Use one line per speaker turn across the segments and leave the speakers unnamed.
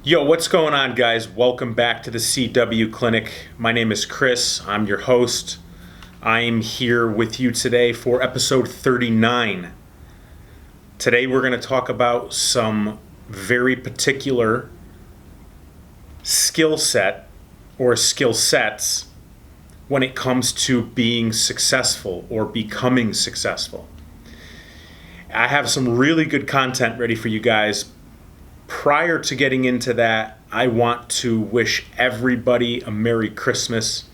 Yo, what's going on, guys? Welcome back to the CW Clinic. My name is Chris. I'm your host. I am here with you today for episode 39. Today, we're going to talk about some very particular skill set or skill sets when it comes to being successful or becoming successful. I have some really good content ready for you guys. Prior to getting into that, I want to wish everybody a Merry Christmas.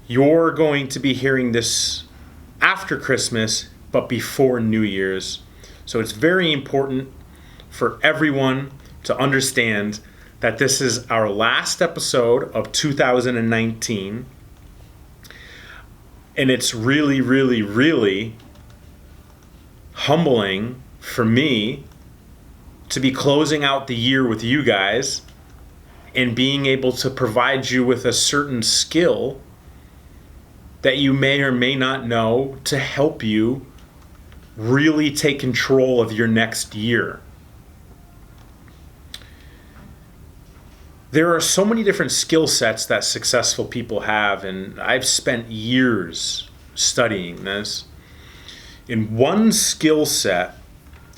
You're going to be hearing this after Christmas, but before New Year's. So it's very important for everyone to understand that this is our last episode of 2019. And it's really, really, really humbling for me to be closing out the year with you guys and being able to provide you with a certain skill that you may or may not know to help you really take control of your next year. There are so many different skill sets that successful people have, and I've spent years studying this. And one skill set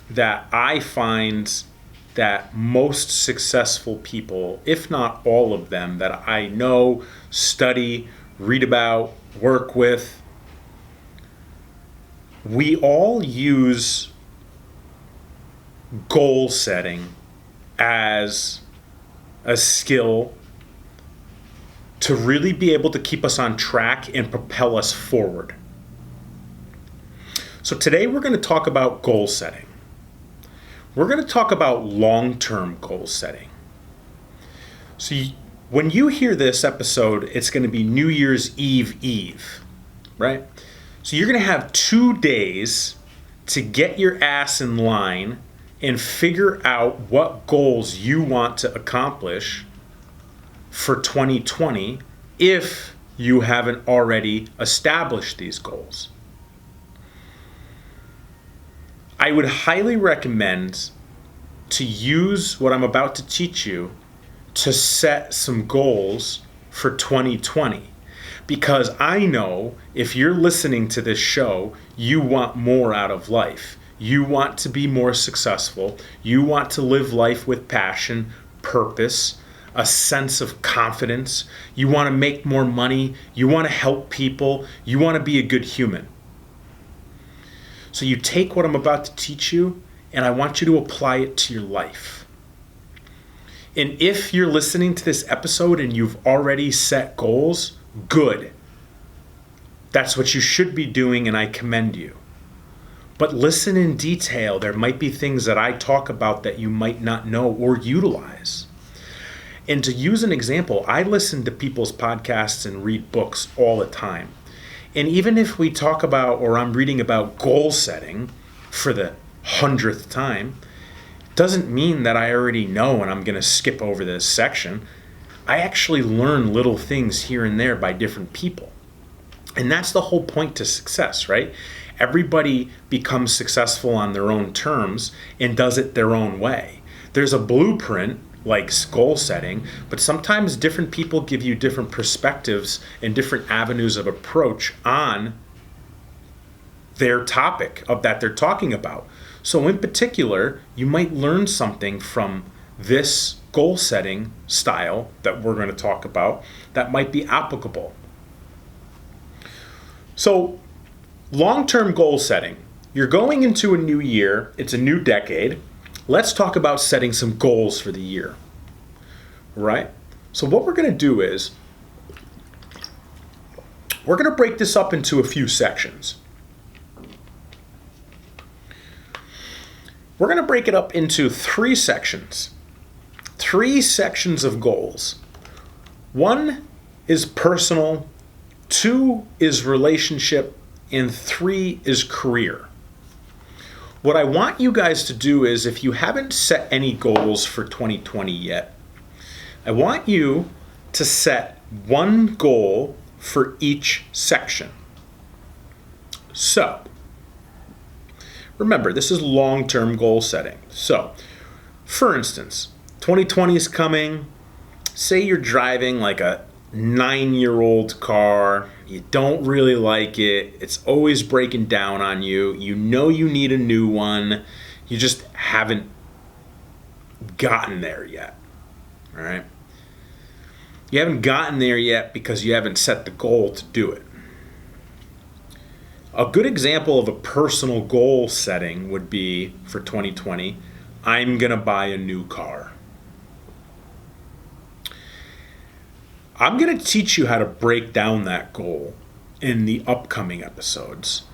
that I find that most successful people, if not all of them, that I know, study, read about, work with, we all use goal setting as a skill to really be able to keep us on track and propel us forward. So today we're going to talk about goal setting. We're going to talk about long-term goal setting. So when you hear this episode, it's going to be New Year's Eve, right? So you're going to have 2 days to get your ass in line and figure out what goals you want to accomplish for 2020 if you haven't already established these goals. I would highly recommend to use what I'm about to teach you to set some goals for 2020. Because I know if you're listening to this show, you want more out of life. You want to be more successful. You want to live life with passion, purpose, a sense of confidence. You want to make more money. You want to help people. You want to be a good human. So you take what I'm about to teach you, and I want you to apply it to your life. And if you're listening to this episode and you've already set goals, good. That's what you should be doing, and I commend you. But listen in detail. There might be things that I talk about that you might not know or utilize. And to use an example, I listen to people's podcasts and read books all the time. And even if we talk about, or I'm reading about goal setting for the 100th time, doesn't mean that I already know and I'm going to skip over this section. I actually learn little things here and there by different people. And that's the whole point to success, right? Everybody becomes successful on their own terms and does it their own way. There's a blueprint like goal setting, but sometimes different people give you different perspectives and different avenues of approach on their topic of that they're talking about. So in particular, you might learn something from this goal setting style that we're going to talk about that might be applicable. So long-term goal setting. You're going into a new year. It's a new decade. Let's talk about setting some goals for the year, right? So what we're going to do is we're going to break this up into a few sections. We're going to break it up into 3 sections. 3 sections of goals. 1 is personal, 2 is relationship, and 3 is career. What I want you guys to do is, if you haven't set any goals for 2020 yet, I want you to set 1 goal for each section. So, remember, this is long-term goal setting. So, for instance, 2020 is coming. Say you're driving like a 9-year-old car. You don't really like it. It's always breaking down on you. You know you need a new one. You just haven't gotten there yet. All right? You haven't gotten there yet because you haven't set the goal to do it. A good example of a personal goal setting would be for 2020, I'm going to buy a new car. I'm going to teach you how to break down that goal in the upcoming episodes.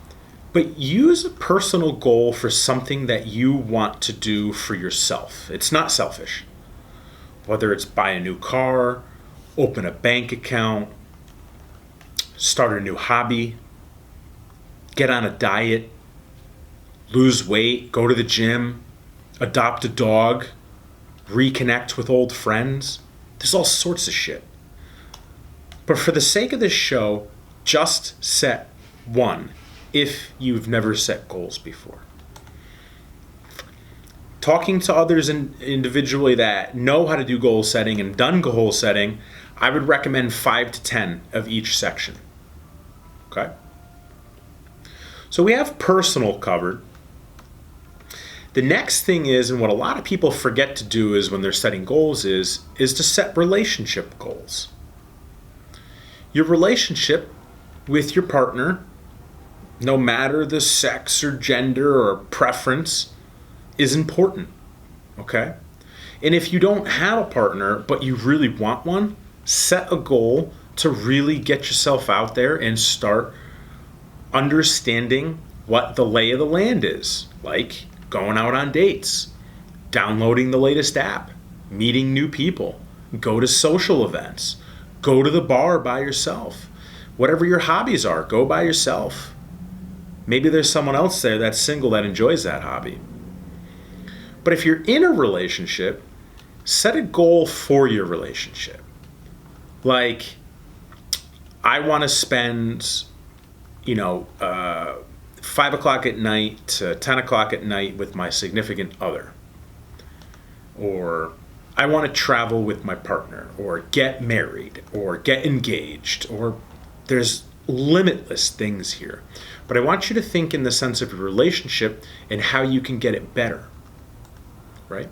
But use a personal goal for something that you want to do for yourself. It's not selfish. Whether it's buy a new car, open a bank account, start a new hobby, get on a diet, lose weight, go to the gym, adopt a dog, reconnect with old friends. There's all sorts of shit. But for the sake of this show, just set one if you've never set goals before. Talking to others individually that know how to do goal setting and done goal setting, I would recommend 5 to 10 of each section. Okay? So we have personal covered. The next thing is, and what a lot of people forget to do is when they're setting goals is to set relationship goals. Your relationship with your partner, no matter the sex or gender or preference, is important. Okay? And if you don't have a partner, but you really want one, set a goal to really get yourself out there and start understanding what the lay of the land is. Like going out on dates, downloading the latest app, meeting new people, go to social events, go to the bar by yourself. Whatever your hobbies are, go by yourself. Maybe there's someone else there that's single that enjoys that hobby. But if you're in a relationship, set a goal for your relationship. Like, I want to spend, 5 o'clock at night to 10 o'clock at night with my significant other. Or I want to travel with my partner, or get married, or get engaged, or there's limitless things here. But I want you to think in the sense of your relationship and how you can get it better, right?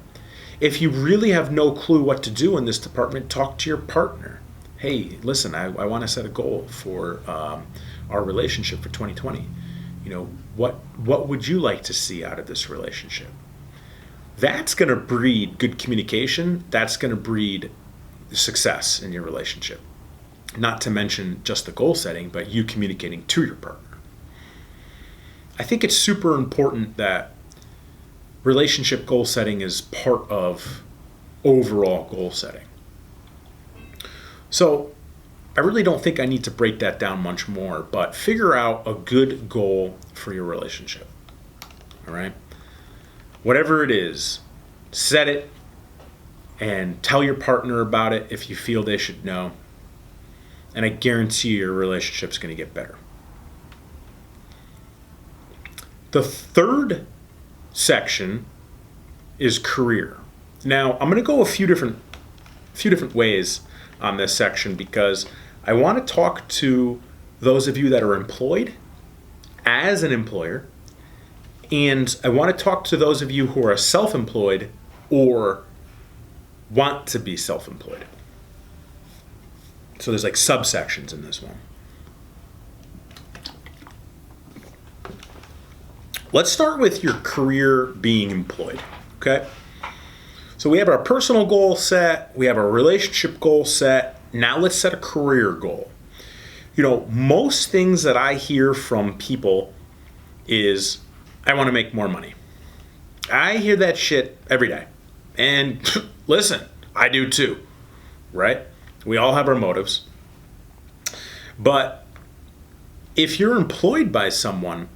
If you really have no clue what to do in this department, talk to your partner. Hey, listen, I want to set a goal for our relationship for 2020. What would you like to see out of this relationship? That's going to breed good communication. That's going to breed success in your relationship. Not to mention just the goal setting, but you communicating to your partner. I think it's super important that relationship goal setting is part of overall goal setting. So I really don't think I need to break that down much more, but figure out a good goal for your relationship. All right? Whatever it is, set it and tell your partner about it if you feel they should know. And I guarantee your relationship's going to get better. The third section is career. Now, I'm going to go a few different ways on this section because I want to talk to those of you that are employed as an employer, and I want to talk to those of you who are self-employed or want to be self-employed. So there's like subsections in this one. Let's start with your career being employed, okay? So we have our personal goal set, we have our relationship goal set. Now let's set a career goal. Most things that I hear from people is, I want to make more money. I hear that shit every day. And listen, I do too, right? We all have our motives. But if you're employed by someone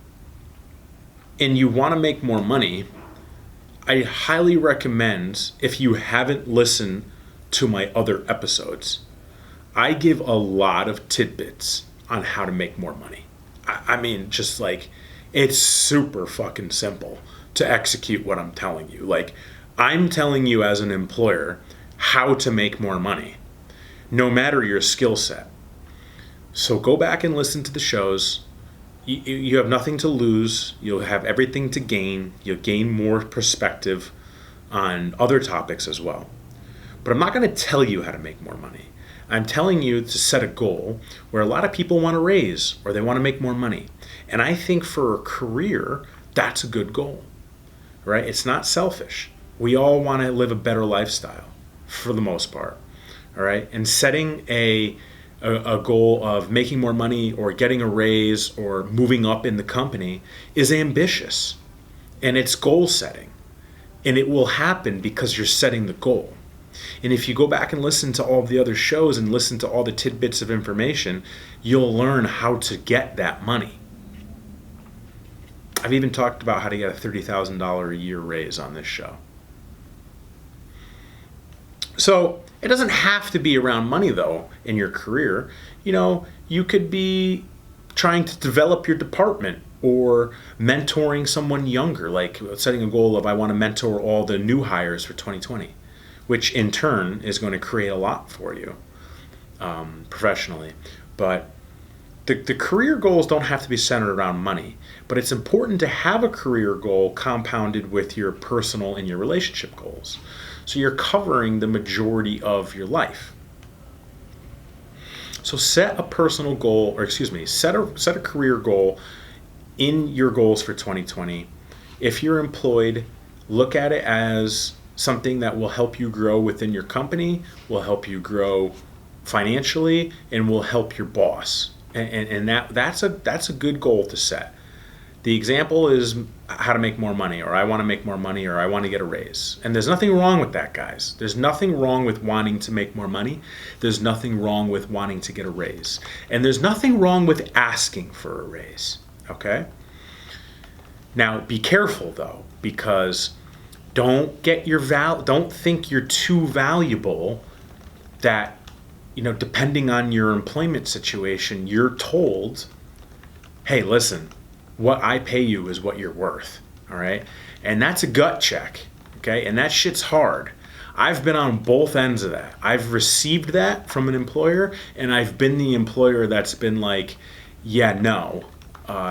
and you want to make more money, I highly recommend, if you haven't listened to my other episodes, I give a lot of tidbits on how to make more money. It's super fucking simple to execute what I'm telling you. I'm telling you as an employer how to make more money, no matter your skill set. So go back and listen to the shows. You have nothing to lose. You'll have everything to gain. You'll gain more perspective on other topics as well. But I'm not going to tell you how to make more money. I'm telling you to set a goal where a lot of people want to raise or they want to make more money. And I think for a career, that's a good goal, right? It's not selfish. We all want to live a better lifestyle for the most part, all right? And setting a goal of making more money or getting a raise or moving up in the company is ambitious, and it's goal setting. And it will happen because you're setting the goal. And if you go back and listen to all the other shows and listen to all the tidbits of information, you'll learn how to get that money. I've even talked about how to get a $30,000 a year raise on this show. So it doesn't have to be around money, though, in your career. You know, you could be trying to develop your department or mentoring someone younger, like setting a goal of I want to mentor all the new hires for 2020, which in turn is going to create a lot for you professionally. But the career goals don't have to be centered around money, but it's important to have a career goal compounded with your personal and your relationship goals. So you're covering the majority of your life. So set a personal goal, or excuse me, set a career goal in your goals for 2020. If you're employed, look at it as something that will help you grow within your company, will help you grow financially, and will help your boss. And that's a good goal to set. The example is how to make more money, or I want to make more money, or I want to get a raise. And there's nothing wrong with that, guys. There's nothing wrong with wanting to make more money. There's nothing wrong with wanting to get a raise. And there's nothing wrong with asking for a raise, okay? Now, be careful, though, because don't think you're too valuable that, you know, depending on your employment situation, you're told, hey, listen, what I pay you is what you're worth, all right? And that's a gut check, okay? And that shit's hard. I've been on both ends of that. I've received that from an employer, and I've been the employer that's been like, yeah, no,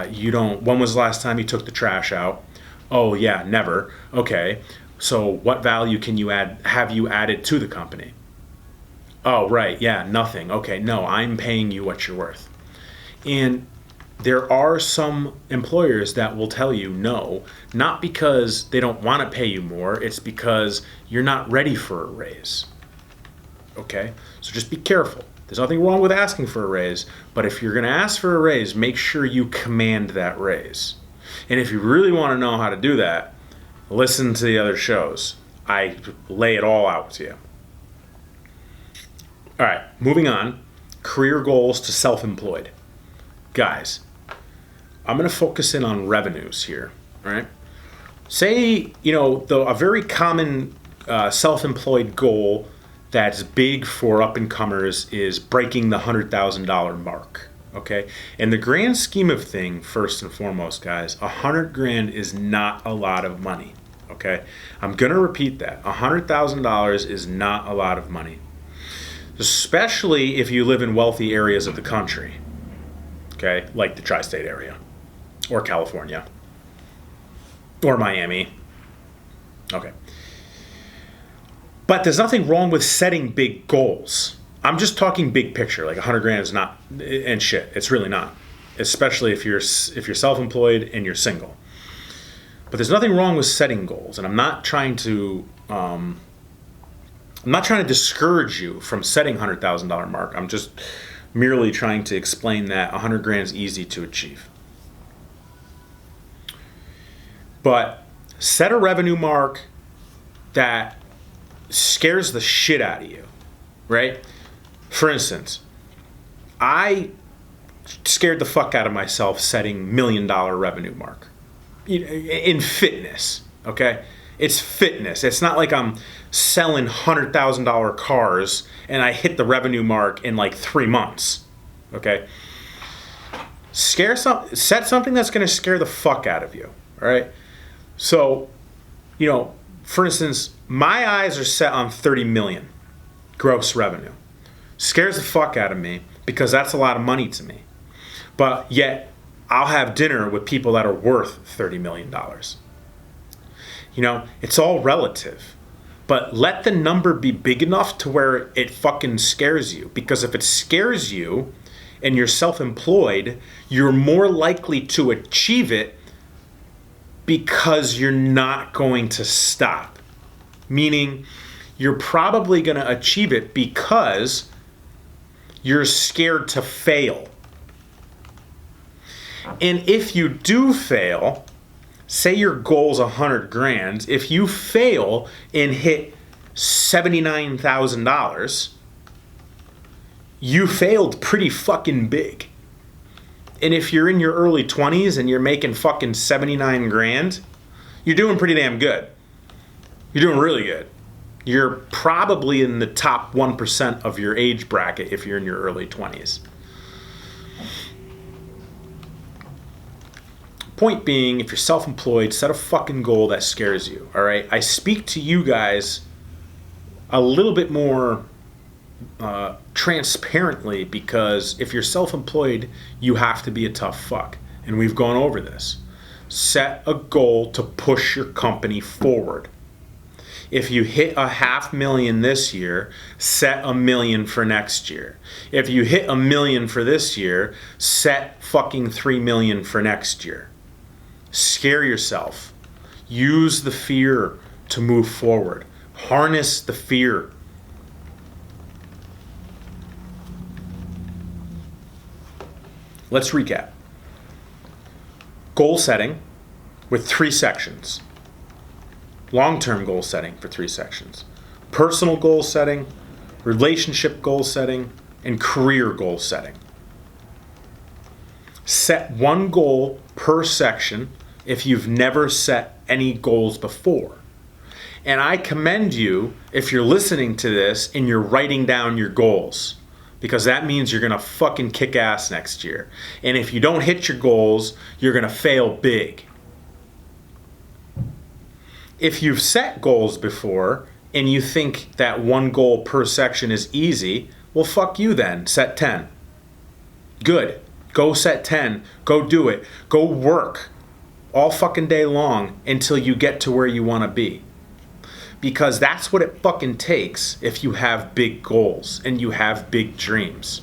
you don't. When was the last time you took the trash out? Oh, yeah, never. Okay, so what value can you have you added to the company? Oh, right, yeah, nothing. Okay, no, I'm paying you what you're worth. And there are some employers that will tell you no, not because they don't want to pay you more, it's because you're not ready for a raise. Okay? So just be careful. There's nothing wrong with asking for a raise, but if you're going to ask for a raise, make sure you command that raise. And if you really want to know how to do that, listen to the other shows. I lay it all out to you. All right, moving on. Career goals to self-employed. Guys, I'm going to focus in on revenues here, all right? Say, you know, a very common self-employed goal that's big for up-and-comers is breaking the $100,000 mark, okay? In the grand scheme of things, first and foremost, guys, $100,000 is not a lot of money, okay? I'm going to repeat that. $100,000 is not a lot of money, especially if you live in wealthy areas of the country, okay? Like the tri-state area, or California, or Miami. Okay. But there's nothing wrong with setting big goals. I'm just talking big picture. Like $100,000 is not, and shit, it's really not. Especially if you're self-employed and you're single. But there's nothing wrong with setting goals, and I'm not trying to discourage you from setting $100,000 mark. I'm just merely trying to explain that $100,000 is easy to achieve. But set a revenue mark that scares the shit out of you, right? For instance, I scared the fuck out of myself setting $1 million revenue mark in fitness, okay? It's fitness. It's not like I'm selling $100,000 cars and I hit the revenue mark in like 3 months, okay? Set something that's going to scare the fuck out of you, all right? So, you know, for instance, my eyes are set on 30 million gross revenue. Scares the fuck out of me because that's a lot of money to me. But yet, I'll have dinner with people that are worth $30 million. You know, it's all relative. But let the number be big enough to where it fucking scares you. Because if it scares you and you're self-employed, you're more likely to achieve it because you're not going to stop. Meaning, you're probably going to achieve it because you're scared to fail. And if you do fail, say your goal's 100 grand, if you fail and hit $79,000, you failed pretty fucking big. And if you're in your early 20s and you're making fucking 79 grand, you're doing pretty damn good. You're doing really good. You're probably in the top 1% of your age bracket if you're in your early 20s. Point being, if you're self-employed, set a fucking goal that scares you, all right? I speak to you guys a little bit more transparently because if you're self-employed, you have to be a tough fuck. And we've gone over this. Set a goal to push your company forward. If you hit $500,000 this year, set $1 million for next year. If you hit $1 million for this year, set fucking $3 million for next year. Scare yourself. Use the fear to move forward. Harness the fear. Let's recap. Goal setting with 3 sections. Long-term goal setting for 3 sections. Personal goal setting, relationship goal setting, and career goal setting. Set 1 goal per section if you've never set any goals before. And I commend you if you're listening to this and you're writing down your goals, because that means you're gonna fucking kick ass next year. And if you don't hit your goals, you're gonna fail big. If you've set goals before and you think that 1 goal per section is easy, well, fuck you then. Set 10. Good. Go set 10. Go do it. Go work all fucking day long until you get to where you want to be. Because that's what it fucking takes if you have big goals and you have big dreams.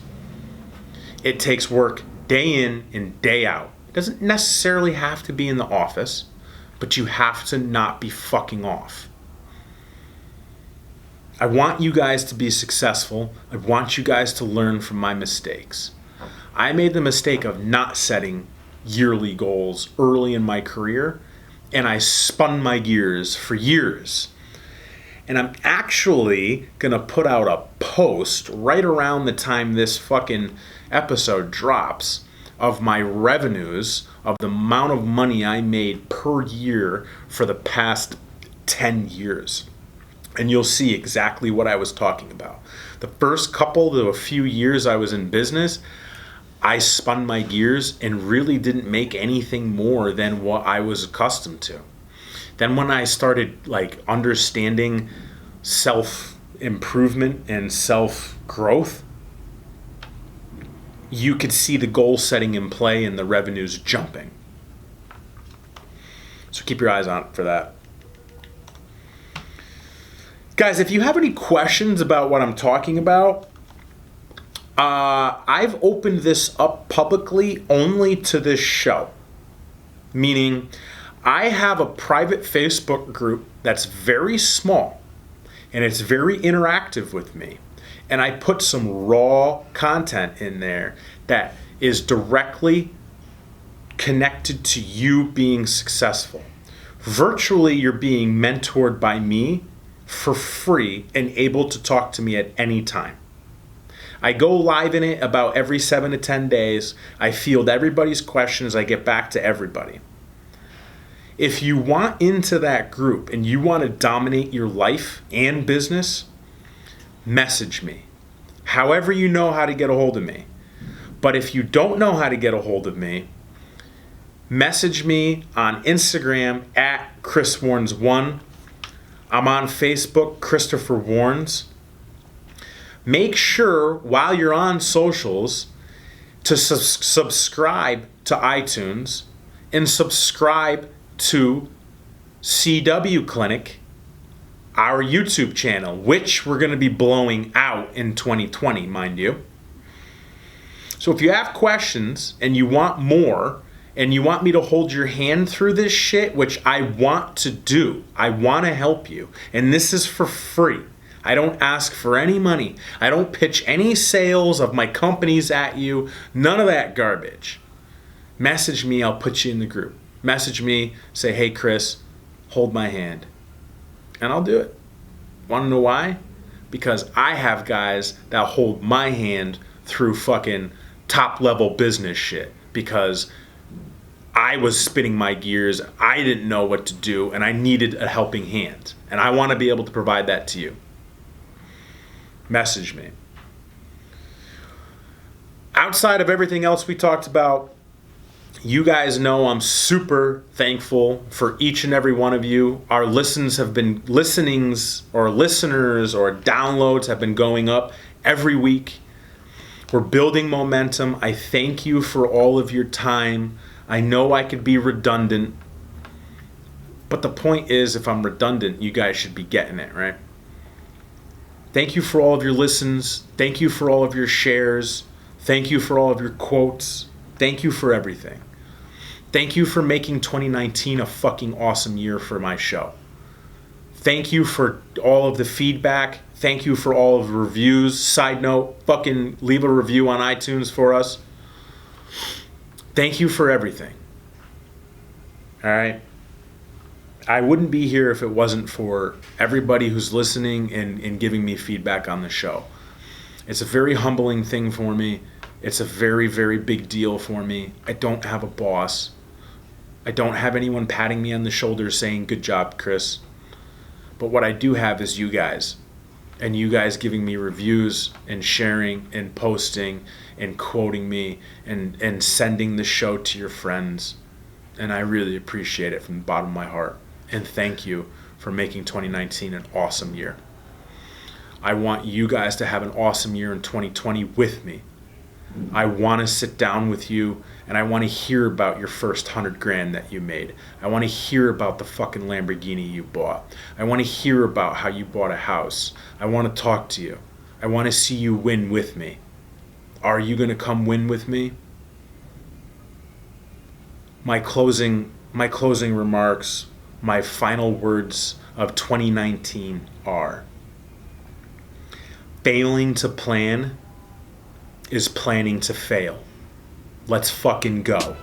It takes work day in and day out. It doesn't necessarily have to be in the office, but you have to not be fucking off. I want you guys to be successful. I want you guys to learn from my mistakes. I made the mistake of not setting yearly goals early in my career, and I spun my gears for years. And I'm actually gonna put out a post right around the time this fucking episode drops of my revenues, of the amount of money I made per year for the past 10 years. And you'll see exactly what I was talking about. The first couple to a few years I was in business, I spun my gears and really didn't make anything more than what I was accustomed to. Then when I started understanding self-improvement and self-growth, you could see the goal setting in play and the revenues jumping. So keep your eyes on it for that. Guys, if you have any questions about what I'm talking about, I've opened this up publicly only to this show. Meaning, I have a private Facebook group that's very small and it's very interactive with me. And I put some raw content in there that is directly connected to you being successful. Virtually, you're being mentored by me for free and able to talk to me at any time. I go live in it about every 7 to 10 days. I field everybody's questions. I get back to everybody. If you want into that group and you want to dominate your life and business, message me. However you know how to get a hold of me. But if you don't know how to get a hold of me, message me on Instagram at ChrisWarnes1. I'm on Facebook, Christopher Warnes. Make sure while you're on socials to subscribe to iTunes and subscribe to CW Clinic, our YouTube channel, which we're going to be blowing out in 2020, mind you. So if you have questions and you want more and you want me to hold your hand through this shit, which I want to do, I want to help you, and this is for free. I don't ask for any money. I don't pitch any sales of my companies at you. None of that garbage. Message me, I'll put you in the group. Message me, say, hey Chris, hold my hand. And I'll do it. Want to know why? Because I have guys that hold my hand through fucking top level business shit. Because I was spinning my gears, I didn't know what to do, and I needed a helping hand. And I want to be able to provide that to you. Message me. Outside of everything else we talked about, you guys know I'm super thankful for each and every one of you. Our listenings or listeners or downloads have been going up every week. We're building momentum. I thank you for all of your time. I know I could be redundant, but the point is, if I'm redundant, you guys should be getting it, right? Thank you for all of your listens. Thank you for all of your shares. Thank you for all of your quotes. Thank you for everything. Thank you for making 2019 a fucking awesome year for my show. Thank you for all of the feedback. Thank you for all of the reviews. Side note, fucking leave a review on iTunes for us. Thank you for everything. All right? I wouldn't be here if it wasn't for everybody who's listening and giving me feedback on the show. It's a very humbling thing for me. It's a very, very big deal for me. I don't have a boss. I don't have anyone patting me on the shoulder saying, good job, Chris. But what I do have is you guys. And you guys giving me reviews and sharing and posting and quoting me and sending the show to your friends. And I really appreciate it from the bottom of my heart. And thank you for making 2019 an awesome year. I want you guys to have an awesome year in 2020 with me. I want to sit down with you and I want to hear about your first $100,000 that you made. I want to hear about the fucking Lamborghini you bought. I want to hear about how you bought a house. I want to talk to you. I want to see you win with me. Are you going to come win with me? My closing remarks, my final words of 2019 are: failing to plan is planning to fail. Let's fucking go.